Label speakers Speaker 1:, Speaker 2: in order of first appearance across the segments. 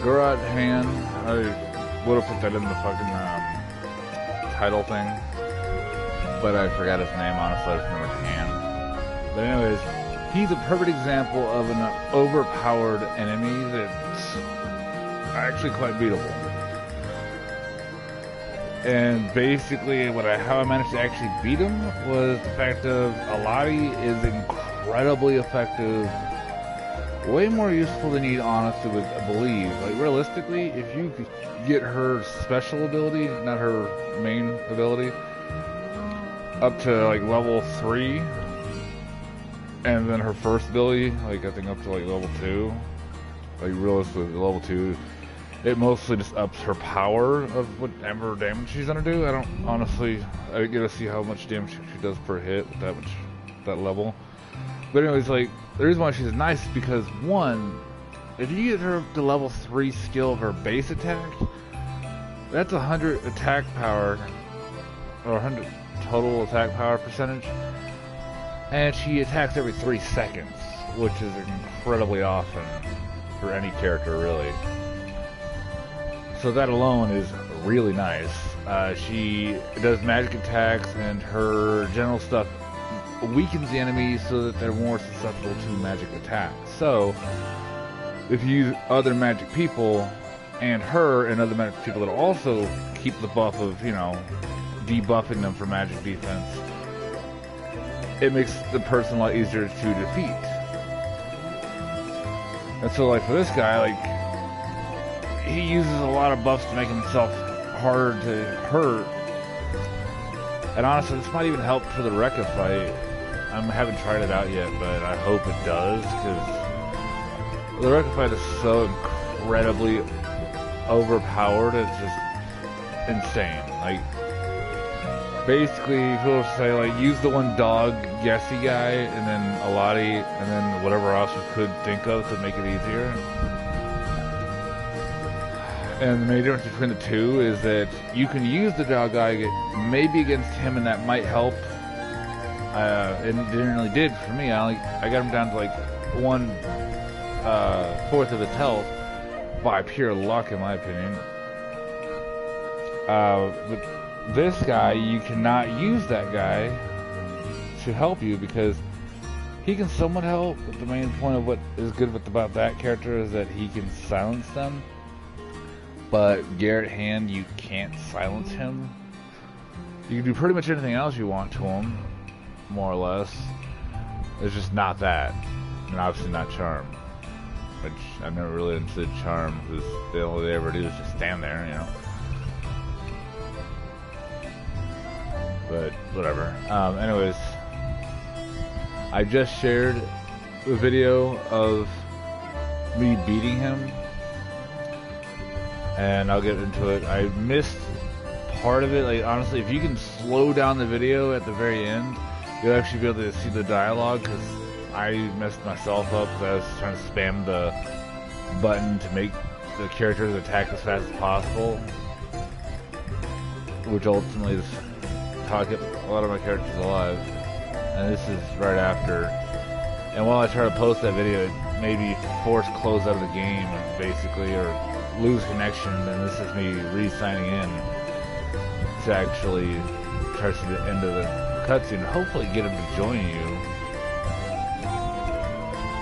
Speaker 1: Gurat Han, I would have put that in the fucking title thing, but I forgot his name, honestly. I just remember Han. But anyways, he's a perfect example of an overpowered enemy that's actually quite beatable. And basically, how I managed to actually beat him was the fact of Aladi is incredibly effective, way more useful than you'd honestly would believe. Like, realistically, if you could get her special ability, not her main ability, up to like level 3, and then her first ability, like I think up to like level 2, like realistically level 2, it mostly just ups her power of whatever damage she's gonna do. I get to see how much damage she does per hit with that level. But anyways, like, the reason why she's nice is because, one, if you get her to level 3 skill of her base attack, that's 100 attack power, or 100 total attack power percentage, and she attacks every 3 seconds, which is incredibly often for any character, really. So that alone is really nice. She does magic attacks, and her general stuff weakens the enemies so that they're more susceptible to magic attacks. So if you use other magic people and her and other magic people that also keep the buff of, you know, debuffing them for magic defense, it makes the person a lot easier to defeat. And so, like, for this guy, like, he uses a lot of buffs to make himself harder to hurt. And honestly, this might even help for the Rekka fight. I haven't tried it out yet, but I hope it does, because the Rekka fight is so incredibly overpowered, it's just insane. Like, basically, people say, like, use the one dog Gessie guy, and then Aladi, and then whatever else you could think of to make it easier. And the main difference between the two is that you can use the dog guy maybe against him, and that might help. It didn't really did for me. I got him down to like 1/4 of his health by pure luck, in my opinion. But this guy, you cannot use that guy to help you because he can somewhat help. But the main point of what is good about that character is that he can silence them. But Garrett Hand, you can't silence him. You can do pretty much anything else you want to him, more or less. It's just not that. And obviously not Charm. Which I've never really understood Charm, because the only they ever do is just stand there, you know. But whatever. Anyways, I just shared a video of me beating him. And I'll get into it. I missed part of it. Like, honestly, if you can slow down the video at the very end, you'll actually be able to see the dialogue, because I messed myself up because I was trying to spam the button to make the characters attack as fast as possible, which ultimately is how I kept a lot of my characters alive. And this is right after. And while I try to post that video, it made me force close out of the game, basically, or lose connection, and this is me re-signing in to actually try to see the end of the cutscene and hopefully get him to join you.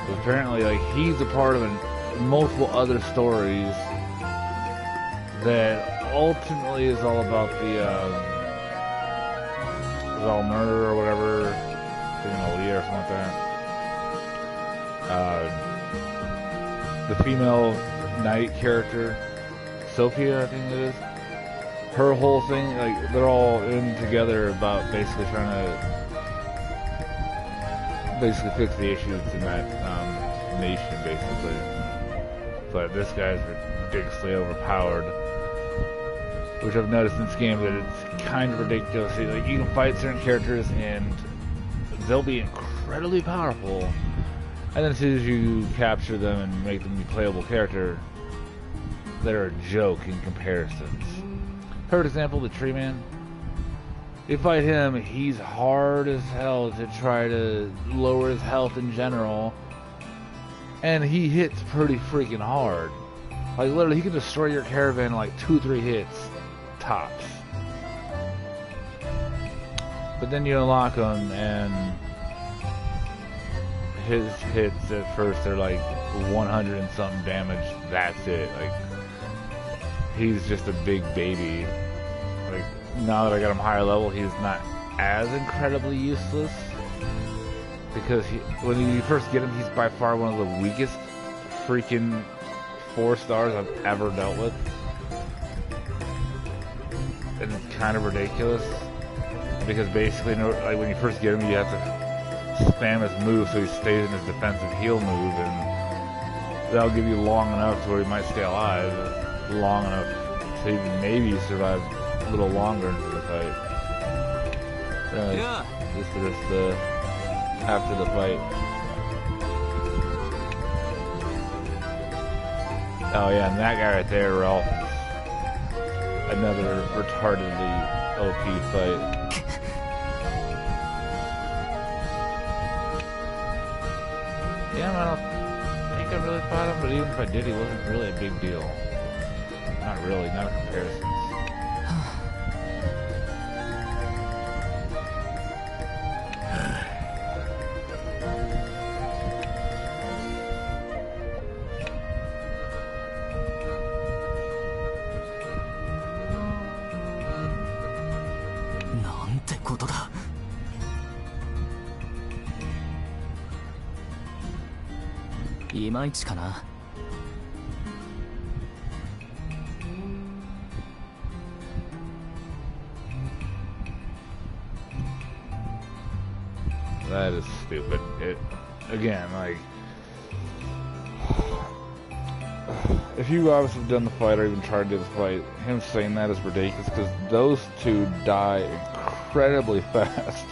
Speaker 1: But apparently, like, he's a part of multiple other stories that ultimately is all about the murder or whatever, or something like that. The female Knight character, Sophia, I think it is. Her whole thing, like, they're all in together about basically trying to fix the issues in that nation, basically. But this guy's ridiculously overpowered, which I've noticed in this game that it's kind of ridiculous. Like, you can fight certain characters and they'll be incredibly powerful, and then as soon as you capture them and make them a playable character, they're a joke in comparisons. For example, the Tree Man. You fight him, he's hard as hell to try to lower his health in general, and he hits pretty freaking hard. Like, literally, he can destroy your caravan in like 2-3 hits, tops. But then you unlock him, and his hits at first are like 100 and something damage. That's it. Like, he's just a big baby. Like, now that I got him higher level, he's not as incredibly useless. Because when you first get him, he's by far one of the weakest freaking 4 stars I've ever dealt with. And it's kind of ridiculous. Because basically, like, when you first get him, you have to spam his move so he stays in his defensive heal move, and that'll give you long enough to where he might stay alive, long enough to even maybe survive a little longer into the fight.
Speaker 2: Yeah.
Speaker 1: Just after the fight. Oh yeah, and that guy right there, Ralph, is another retardedly OP fight. Yeah, I don't think I really fought him, but even if I did, he wasn't really a big deal. Not really, not in comparisons. That is stupid. Again, like, if you obviously have done the fight or even tried to do the fight, him saying that is ridiculous because those two die incredibly fast.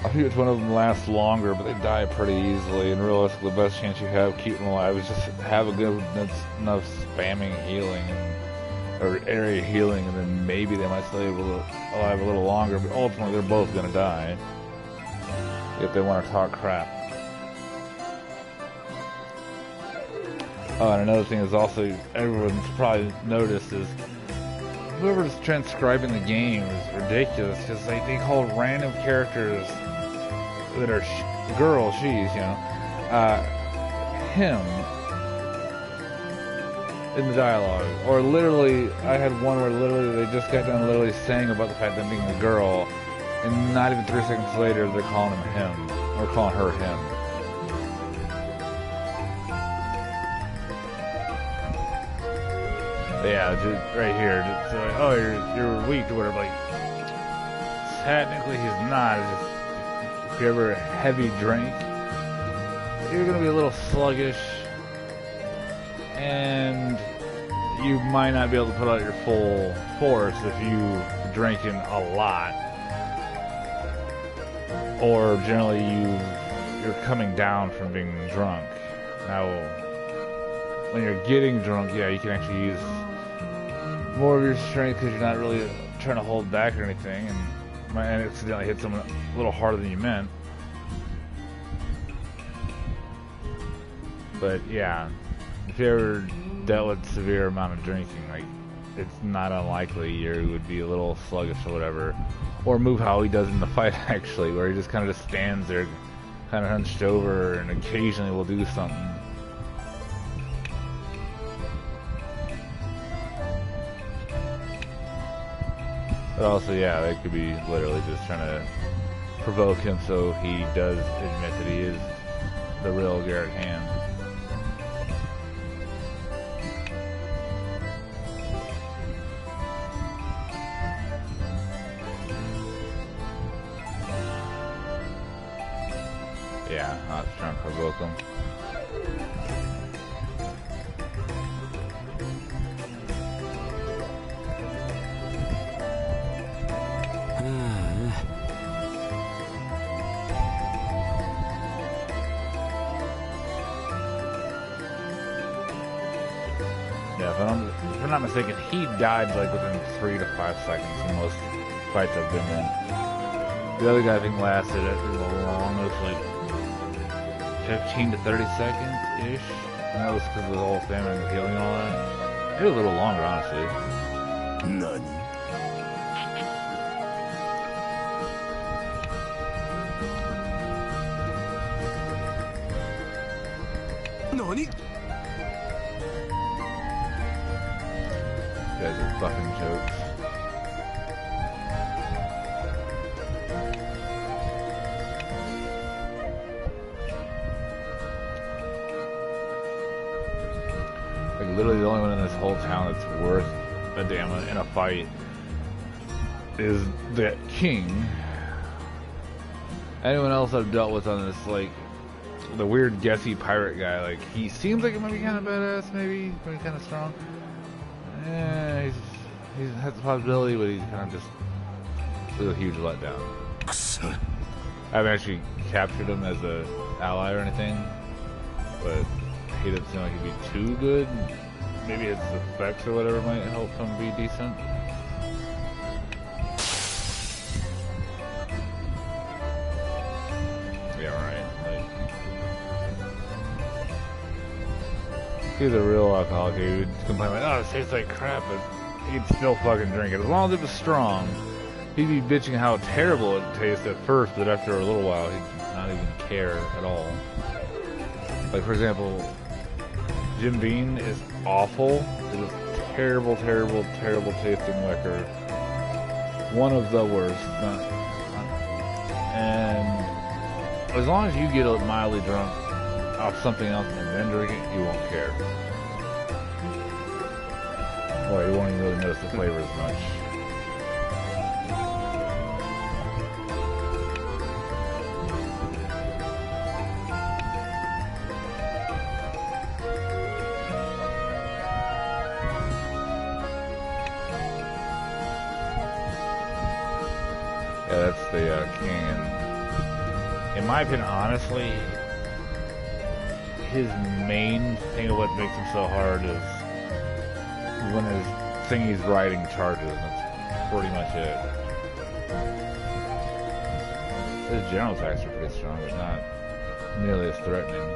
Speaker 1: I think it's one of them lasts longer, but they die pretty easily, and realistically the best chance you have keeping them alive is just have a good enough spamming healing, or area healing, and then maybe they might stay alive a little longer, but ultimately they're both going to die if they want to talk crap. Oh, and another thing is also, everyone's probably noticed, is whoever's transcribing the game is ridiculous, because they call random characters that are girls, she's, you know, him in the dialogue. Or literally, I had one where literally they just got done literally saying about the fact that being a girl, and not even 3 seconds later they're calling him him, or calling her him. Yeah, just right here, just like, oh, you're weak or whatever. Like, technically he's not. It's just, if you ever heavy drink, you're gonna be a little sluggish, and you might not be able to put out your full force if you drinking a lot, or generally you're coming down from being drunk. Now, when you're getting drunk, yeah, you can actually use more of your strength because you're not really trying to hold back or anything, and might accidentally hit someone a little harder than you meant. But yeah, if you ever dealt with severe amount of drinking, like, it's not unlikely you would be a little sluggish or whatever, or move how he does in the fight actually, where he just kind of just stands there, kind of hunched over, and occasionally will do something. But also, yeah, they could be literally just trying to provoke him so he does admit that he is the real Garrett Hand. Yeah, I was trying to provoke him. Yeah, if I'm not mistaken, he died like within 3 to 5 seconds in most fights I've been in. The other guy I think lasted the longest, like 15 to 30 seconds-ish. that was because of the whole famine and healing and all that. Maybe a little longer, honestly.
Speaker 2: None. Nani?
Speaker 1: You guys are fucking jokes. Like literally the only one in this whole town that's worth a damn in a fight is the king. Anyone else I've dealt with on this, like the weird guessy pirate guy, like he seems like he might be kind of badass, maybe kind of strong. Yeah, he has the possibility, but he's kind of just a huge letdown. I haven't actually captured him as an ally or anything, but he doesn't seem like he'd be too good. Maybe his effects or whatever might help him be decent. Yeah, right. Like, he's a real alcoholic. He would complain like, "Oh, it tastes like crap," but he'd still fucking drink it as long as it was strong. He'd be bitching how terrible it tastes at first, but after a little while, he'd not even care at all. Like, for example, Jim Beam is awful. It is terrible, terrible, terrible tasting liquor. One of the worst. And as long as you get mildly drunk off something else and then drink it, you won't care. Or you won't even really notice the flavor as much. Yeah, that's the king. And in my opinion, honestly, his main thing of what makes him so hard is when his thing he's riding charges, and that's pretty much it. His general attacks are pretty strong, but not nearly as threatening.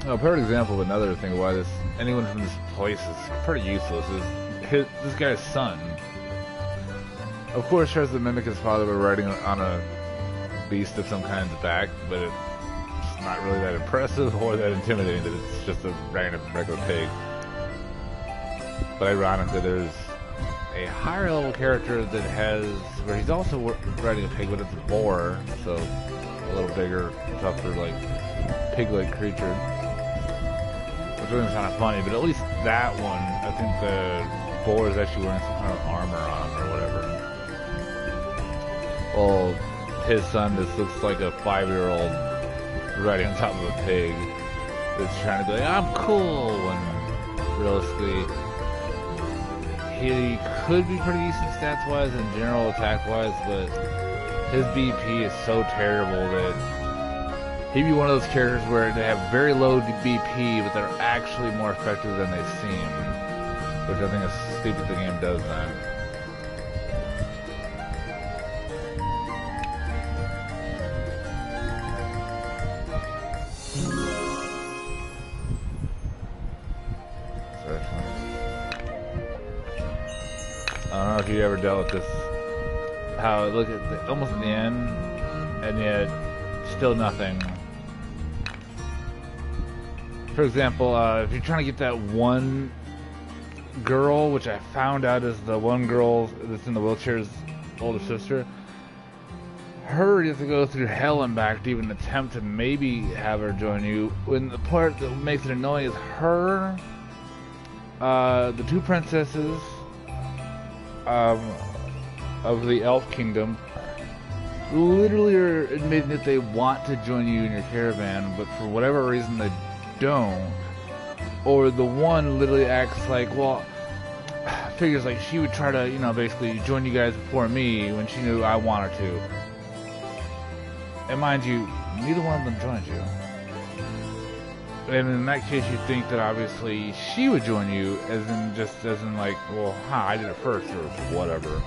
Speaker 1: A perfect example of another thing why anyone from this place is pretty useless is this guy's son. Of course, tries to mimic his father by riding on a beast of some kind's back, but it's not really that impressive or that intimidating. That it's just a random regular pig. But ironically, there's a higher level character that where he's also riding a pig, but it's a boar, so a little bigger, tougher, like pig-like creature. Which was kind of funny, but at least that one, I think the boar is actually wearing some kind of armor on him or whatever. Well, his son just looks like a 5-year-old riding on top of a pig that's trying to be like, "I'm cool," when realistically he could be pretty decent stats-wise and general attack-wise, but his BP is so terrible that he'd be one of those characters where they have very low BP, but they're actually more effective than they seem. Which I think is stupid the game does that. I don't know if you ever dealt with this. How it looked at almost at the end, and yet still nothing. For example, if you're trying to get that one girl, which I found out is the one girl that's in the wheelchair's older sister, you have to go through hell and back to even attempt to maybe have her join you. When the part that makes it annoying is her, the two princesses of the Elf Kingdom, literally are admitting that they want to join you in your caravan, but for whatever reason they don't. Or the one literally acts like, well, figures like she would try to, you know, basically join you guys before me when she knew I wanted to. And mind you, neither one of them joined you. And in that case, you think that obviously she would join you, as in like, well, I did it first or whatever.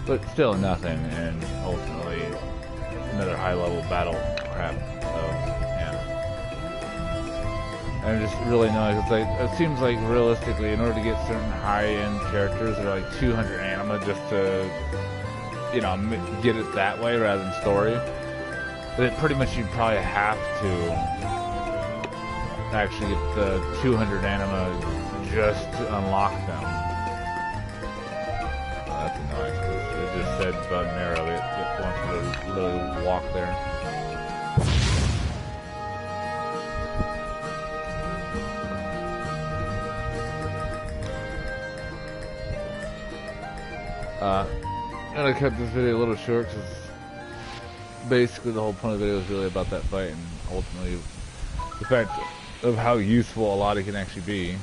Speaker 1: But still nothing, and ultimately another high-level battle crap. So yeah, and just really annoying. It's like, it seems like realistically, in order to get certain high-end characters that are like 200 anima just to, you know, get it that way rather than story, that pretty much you'd probably have to actually get the 200 anima just to unlock them. That's annoying, because it just said button arrow, it wants to literally walk there. And I kept this video a little short, because basically the whole point of the video is really about that fight, and ultimately the fact of how useful a lot of it can actually be.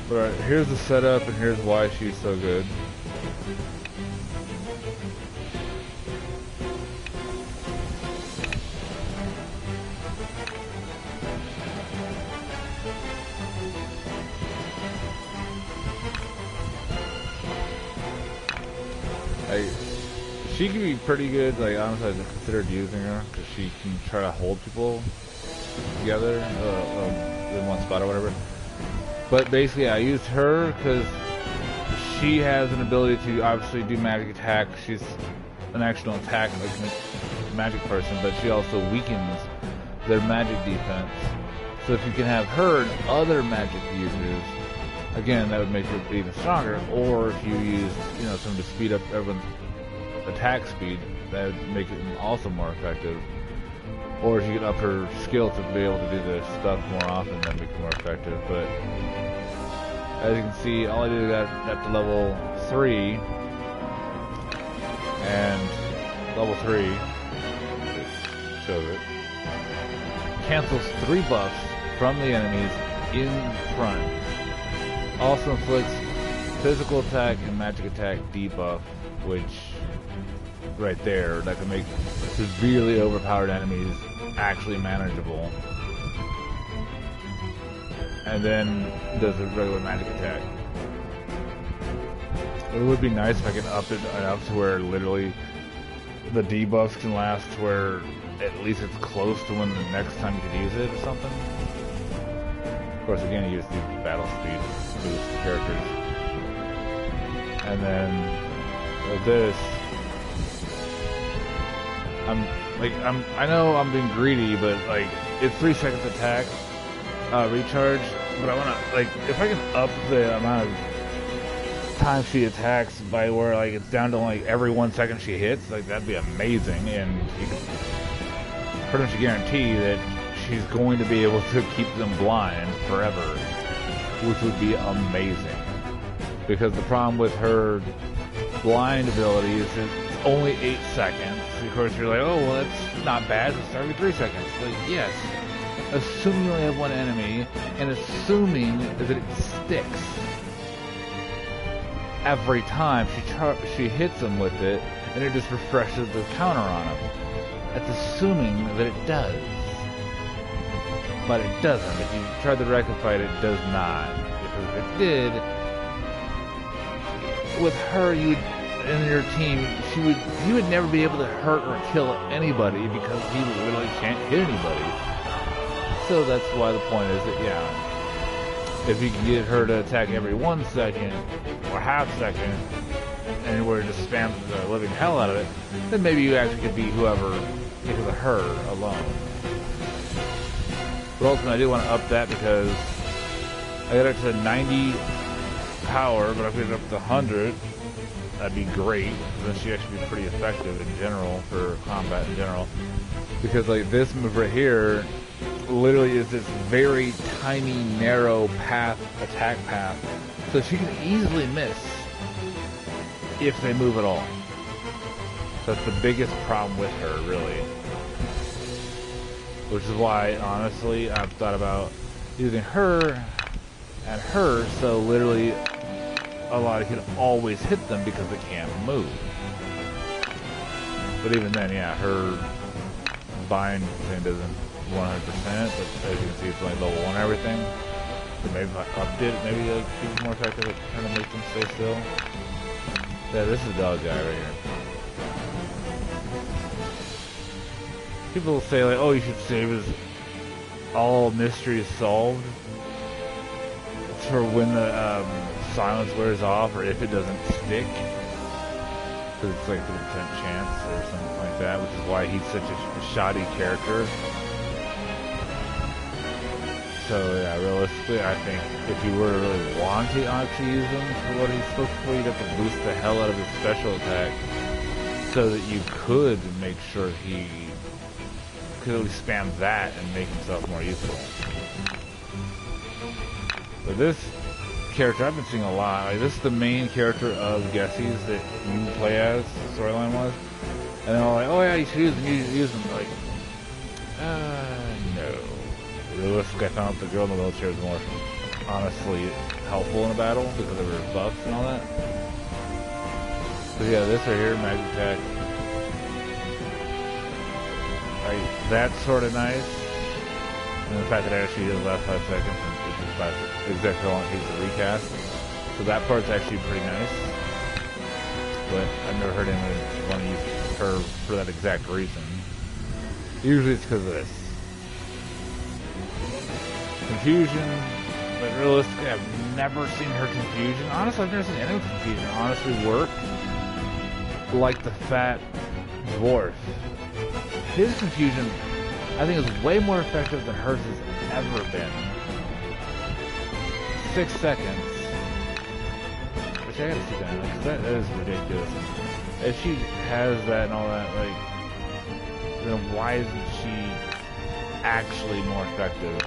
Speaker 1: But alright, here's the setup and here's why she's so good. She can be pretty good, like honestly I considered using her, because she can try to hold people together in one spot or whatever. But basically I used her because she has an ability to obviously do magic attack. She's an actual attack like magic person, but she also weakens their magic defense. So if you can have her and other magic users, again that would make her even stronger. Or if you use, you know, something to speed up everyone's attack speed, that would make it also more effective. Or if you could up her skill to be able to do this stuff more often, that make it more effective. But as you can see, all I did got to level 3, and level 3 shows it cancels 3 buffs from the enemies in front. Also inflicts physical attack and magic attack debuff, which right there, that can make severely overpowered enemies actually manageable. And then does a regular magic attack. It would be nice if I can up it enough to where literally the debuffs can last to where at least it's close to when the next time you could use it or something. Of course, again, you just do battle speed boost characters. And then with this, I know I'm being greedy, but like it's 3 seconds attack recharge, but I want to, like, if I can up the amount of time she attacks by where like it's down to like every 1 second she hits, like that'd be amazing, and you can pretty much guarantee that she's going to be able to keep them blind forever, which would be amazing. Because the problem with her blind ability is it's only 8 seconds. Of course, you're like, oh, well, that's not bad. It's every 3 seconds. But yes, assuming you only have one enemy, and assuming that it sticks every time she hits them with it, and it just refreshes the counter on them. That's assuming that it does. But it doesn't. If you try to rectify it, it does not. Because if it did, with her, you would, in your team, he would never be able to hurt or kill anybody because he literally can't hit anybody. So that's why the point is that, yeah, if you can get her to attack every 1 second or half second, and where it just spams the living hell out of it, then maybe you actually could be whoever because of her alone. But ultimately, I do want to up that because I got it to 90 power, but if I get it up to 100, that'd be great. Then she actually be pretty effective in general for combat in general. Because like this move right here literally is this very tiny narrow path, attack path, so she can easily miss if they move at all. So that's the biggest problem with her, really. Which is why, honestly, I've thought about using her and her, so literally a lot of can always hit them because they can't move. But even then, yeah, her bind thing doesn't 100%, but as you can see, it's like level 1 and everything. So maybe if I upped it, maybe it'll be more effective at trying to make them stay still. Yeah, this is the dog guy right here. People will say like, oh, you should save his all mysteries solved for when the silence wears off, or if it doesn't stick, because it's like 50% chance or something like that, which is why he's such a shoddy character. So yeah, realistically, I think if you were to really want to actually use him for what he's supposed to, you'd have to boost the hell out of his special attack, so that you could make sure he could at least spam that and make himself more useful. But this character I've been seeing a lot. Like, this is the main character of Gessies that you play as, storyline wise. And they're all like, oh yeah, you should use them. Like, no. Realistically, I found out the girl in the wheelchair is more honestly helpful in a battle because of her buffs and all that. But yeah, this right here, magic attack. Like, that's sort of nice. And the fact that it actually does last 5 seconds, and it's just exactly how long it takes to recast. So that part's actually pretty nice. But I've never heard anyone want to use her for that exact reason. Usually it's because of this. Confusion, but realistically I've never seen her confusion. Honestly, I've never seen anyone's confusion honestly work like the fat dwarf. His confusion, I think, is way more effective than hers has ever been. 6 seconds. Which I gotta see that, because that is ridiculous. If she has that and all that, like, then why isn't she actually more effective?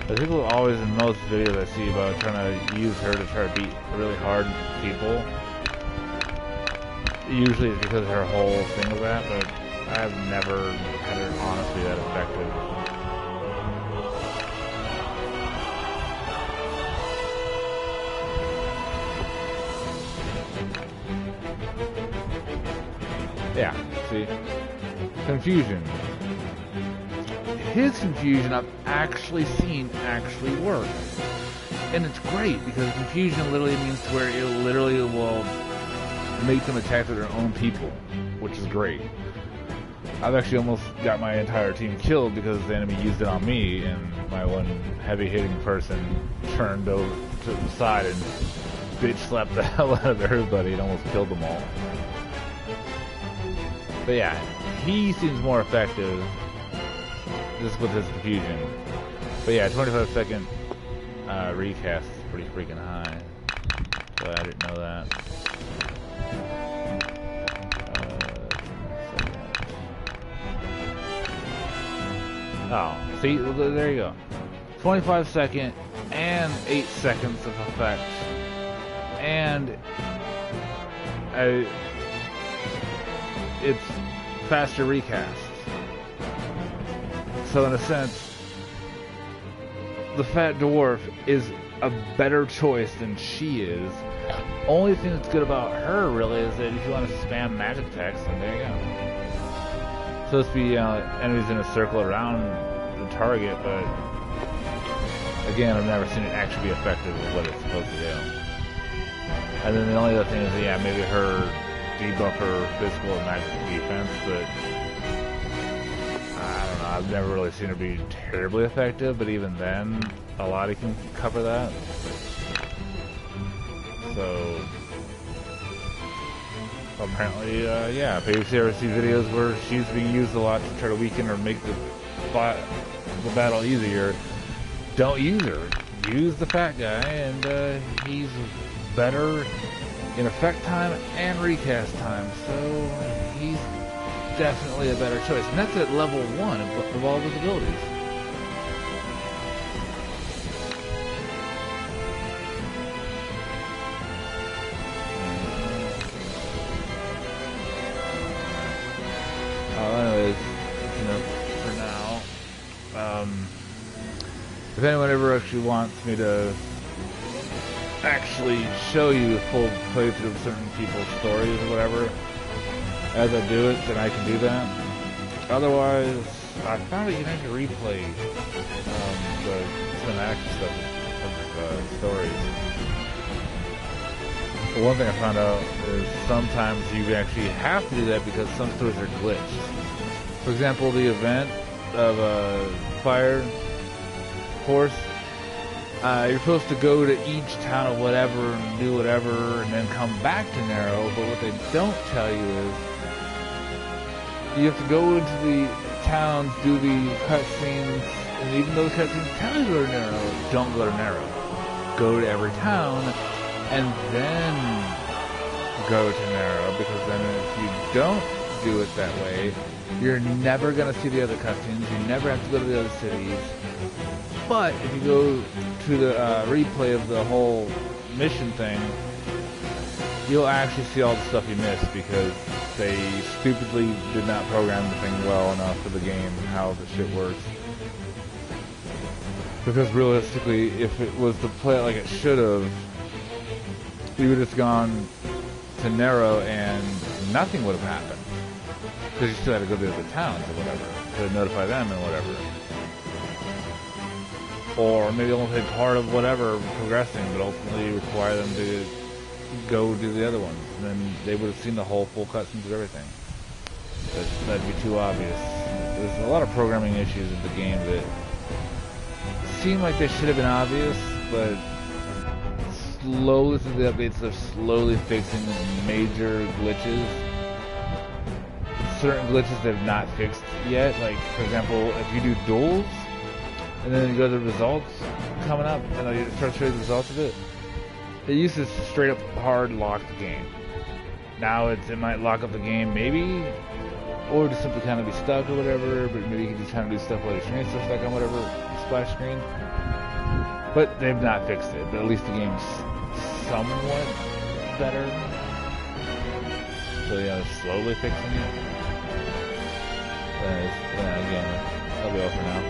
Speaker 1: But people always, in most videos I see about trying to use her to try to beat really hard people, usually it's because of her whole thing of that, but I've never had her honestly that effective. Yeah, see? Confusion. His confusion I've actually seen actually work. And it's great because confusion literally means to where it literally will make them attack their own people, which is great. I've actually almost got my entire team killed because the enemy used it on me, and my one heavy-hitting person turned over to the side and bitch slapped the hell out of everybody and almost killed them all. But yeah, he seems more effective just with his confusion. But yeah, 25-second recast is pretty freaking high. So I didn't know that. Oh, see, there you go. 25-second and 8 seconds of effect. And it's faster recast. So in a sense, the fat dwarf is a better choice than she is. Only thing that's good about her really is that if you want to spam magic attacks, then there you go. So it's be enemies in a circle around the target, but again, I've never seen it actually be effective with what it's supposed to do. And then the only other thing is, yeah, maybe her debuff her physical and magic defense, but I don't know, I've never really seen her be terribly effective, but even then, a lot can cover that. So apparently, yeah, if you ever see videos where she's being used a lot to try to weaken or make the battle easier, don't use her. Use the fat guy, and he's better in effect time and recast time, so he's definitely a better choice. And that's at level 1 of all of his abilities. If anyone ever actually wants me to actually show you the full playthrough of certain people's stories or whatever, as I do it, then I can do that. Otherwise, I found that you need to replay the cinematic stuff of stories. But one thing I found out is sometimes you actually have to do that because some stories are glitched. For example, the event of a fire force, you're supposed to go to each town or whatever and do whatever and then come back to Narrow, but what they don't tell you is you have to go into the towns, do the cutscenes, and even though the cutscenes tell you to go to Narrow, don't go to Narrow. Go to every town and then go to Narrow, because then if you don't do it that way, you're never going to see the other cutscenes, you never have to go to the other cities. But if you go to the replay of the whole mission thing, you'll actually see all the stuff you missed because they stupidly did not program the thing well enough for the game and how the shit works. Because realistically, if it was to play it like it should have, you would have gone to Narrow and nothing would have happened. Because you still had to go to the towns or whatever to notify them and whatever. Or maybe only play part of whatever progressing, but ultimately require them to go do the other ones. And then they would have seen the whole full cutscenes of everything. That'd be too obvious. There's a lot of programming issues in the game that seem like they should have been obvious, but slowly through the updates they're slowly fixing major glitches. Certain glitches they've not fixed yet, like for example, if you do duels, and then you go to the results coming up, and you start showing the results of it, it used to straight up hard lock the game. Now it might lock up the game maybe, or just simply kind of be stuck or whatever, but maybe you can just kind of do stuff while your screen's still stuck on whatever splash screen. But they've not fixed it, but at least the game's somewhat better. So yeah, they're slowly fixing it. Again, that'll be all for now.